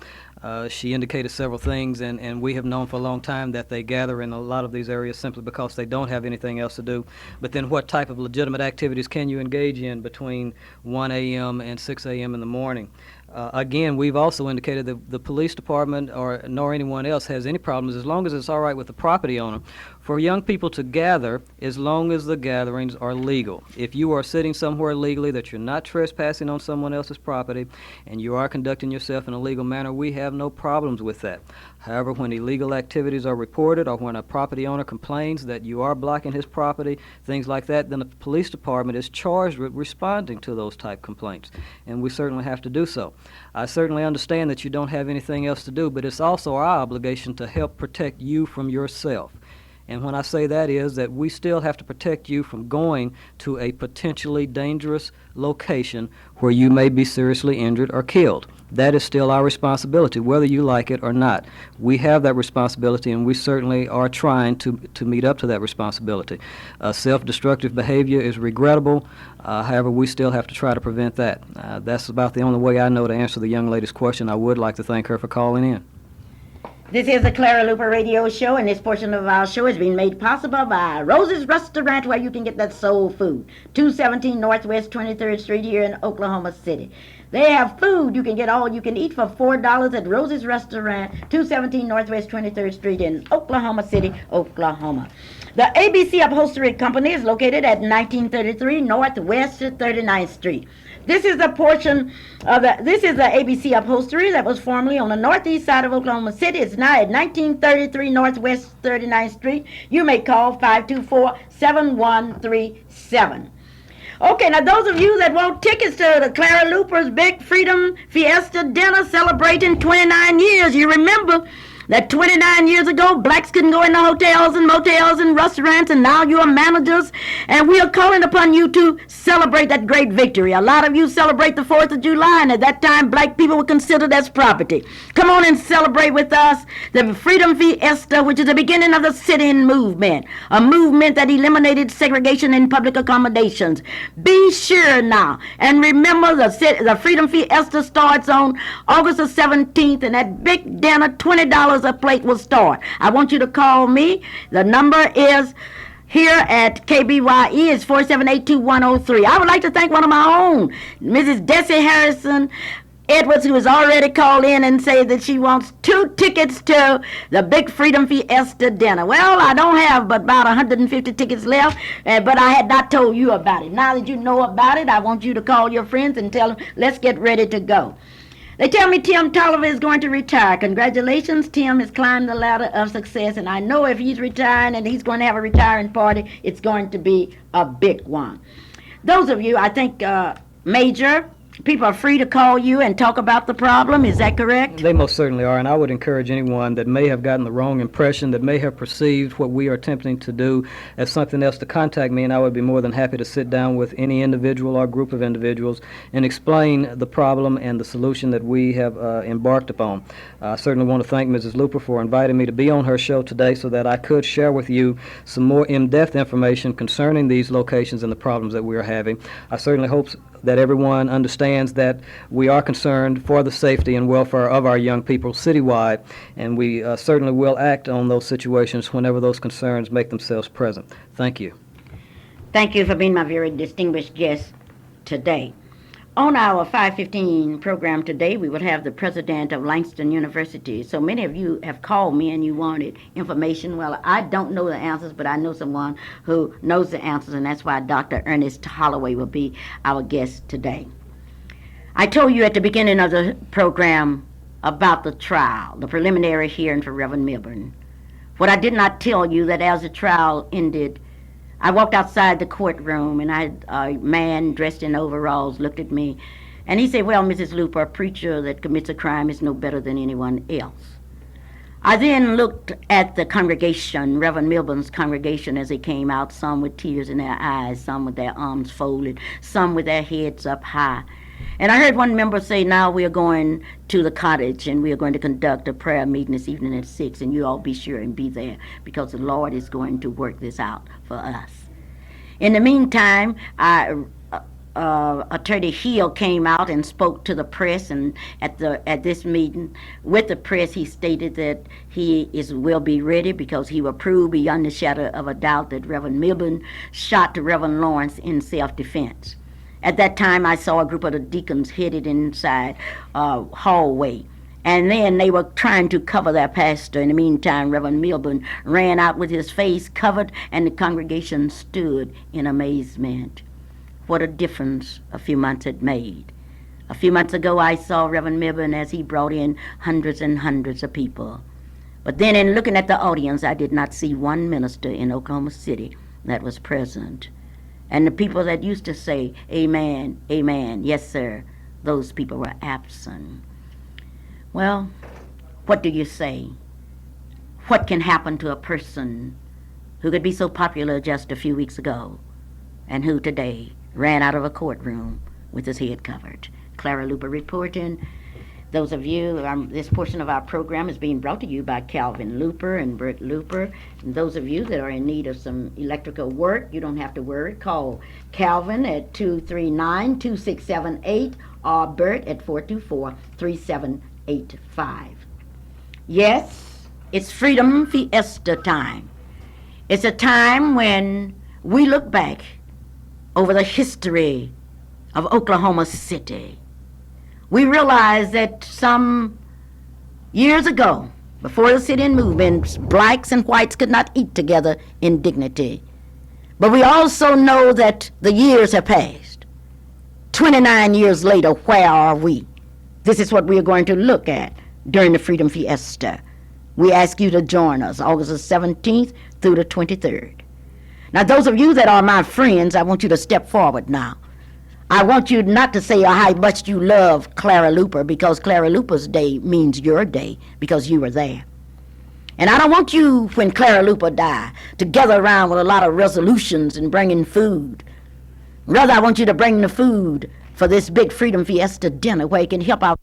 C: She indicated several things, and we have known for a long time that they gather in a lot of these areas simply because they don't have anything else to do. But then what type of legitimate activities can you engage in between 1 a.m. and 6 a.m. in the morning? Again, we've also indicated that the police department nor anyone else has any problems as long as it's all right with the property owner for young people to gather as long as the gatherings are legal. If you are sitting somewhere legally, that you're not trespassing on someone else's property, and you are conducting yourself in a legal manner, we have no problems with that. However, when illegal activities are reported or when a property owner complains that you are blocking his property, things like that, then the police department is charged with responding to those type complaints, and we certainly have to do so. I certainly understand that you don't have anything else to do, but it's also our obligation to help protect you from yourself. And when I say that is that we still have to protect you from going to a potentially dangerous location where you may be seriously injured or killed. That is still our responsibility, whether you like it or not. We have that responsibility, and we certainly are trying to meet up to that responsibility. Self-destructive behavior is regrettable. However, we still have to try to prevent that. That's about the only way I know to answer the young lady's question. I would like to thank her for calling in.
A: This is the Clara Luper Radio Show, and this portion of our show is being made possible by Rose's Restaurant, where you can get that soul food. 217 Northwest 23rd Street here in Oklahoma City. They have food. You can get all you can eat for $4 at Rose's Restaurant, 217 Northwest 23rd Street in Oklahoma City, Oklahoma. The ABC Upholstery Company is located at 1933 Northwest 39th Street. This is the portion of this is the ABC Upholstery that was formerly on the northeast side of Oklahoma City. It's now at 1933 Northwest 39th Street. You may call 524-7137. Okay, now those of you that want tickets to the Clara Luper's Big Freedom Fiesta Dinner celebrating 29 years, you remember that 29 years ago, blacks couldn't go into hotels and motels and restaurants, and now you are managers, and we are calling upon you to celebrate that great victory. A lot of you celebrate the 4th of July, and at that time, black people were considered as property. Come on and celebrate with us the Freedom Fiesta, which is the beginning of the sit-in movement, a movement that eliminated segregation in public accommodations. Be sure now, and remember the Freedom Fiesta starts on August the 17th, and that big dinner, $20 a plate will start. I want you to call me. The number is here at KBYE is 478-2103. I would like to thank one of my own, Mrs. Desi Harrison, Edwards, who has already called in and said that she wants 2 tickets to the Big Freedom Fiesta dinner. Well, I don't have but about 150 tickets left, but I had not told you about it. Now that you know about it, I want you to call your friends and tell them, let's get ready to go. They tell me Tim Tolliver is going to retire. Congratulations, Tim has climbed the ladder of success, and I know if he's retiring and he's going to have a retiring party, it's going to be a big one. Those of you, I think, Major, people are free to call you and talk about the problem. Is that correct?
C: They most certainly are, and I would encourage anyone that may have gotten the wrong impression, that may have perceived what we are attempting to do as something else, to contact me, and I would be more than happy to sit down with any individual or group of individuals and explain the problem and the solution that we have embarked upon. I certainly want to thank Mrs. Luper for inviting me to be on her show today so that I could share with you some more in-depth information concerning these locations and the problems that we are having. I certainly hope that everyone understands that we are concerned for the safety and welfare of our young people citywide, and we certainly will act on those situations whenever those concerns make themselves present. Thank you.
A: Thank you for being my very distinguished guest today. On our 5:15 program today, we will have the president of Langston University. So many of you have called me and you wanted information. Well, I don't know the answers, but I know someone who knows the answers, and that's why Dr. Ernest Holloway will be our guest today. I told you at the beginning of the program about the trial, the preliminary hearing for Reverend Milburn. What I did not tell you, that as the trial ended, I walked outside the courtroom, and a man dressed in overalls looked at me, and he said, well, Mrs. Luper, a preacher that commits a crime is no better than anyone else. I then looked at the congregation, Reverend Milburn's congregation, as they came out, some with tears in their eyes, some with their arms folded, some with their heads up high. And I heard one member say, now we are going to the cottage and we are going to conduct a prayer meeting this evening at 6, and you all be sure and be there because the Lord is going to work this out for us. In the meantime, Attorney Hill came out and spoke to the press, and at this meeting with the press, he stated that he will be ready because he will prove beyond the shadow of a doubt that Reverend Milburn shot Reverend Lawrence in self-defense. At that time, I saw a group of the deacons headed inside a hallway, and then they were trying to cover their pastor. In the meantime, Reverend Milburn ran out with his face covered, and the congregation stood in amazement. What a difference a few months had made. A few months ago, I saw Reverend Milburn as he brought in hundreds and hundreds of people. But then in looking at the audience, I did not see one minister in Oklahoma City that was present. And the people that used to say, amen, amen, yes, sir, those people were absent. Well, what do you say? What can happen to a person who could be so popular just a few weeks ago and who today ran out of a courtroom with his head covered? Clara Luper reporting. Those of you, this portion of our program is being brought to you by Calvin Luper and Bert Luper. And those of you that are in need of some electrical work, you don't have to worry. Call Calvin at 239-2678 or Bert at 424-3785. Yes, it's Freedom Fiesta time. It's a time when we look back over the history of Oklahoma City. We realize that some years ago, before the sit-in movement, blacks and whites could not eat together in dignity. But we also know that the years have passed. 29 years later, where are we? This is what we are going to look at during the Freedom Fiesta. We ask you to join us August the 17th through the 23rd. Now, those of you that are my friends, I want you to step forward now. I want you not to say how much you love Clara Luper, because Clara Luper's day means your day because you were there. And I don't want you, when Clara Luper died, to gather around with a lot of resolutions and bring in food. Rather, I want you to bring the food for this big Freedom Fiesta dinner where you can help out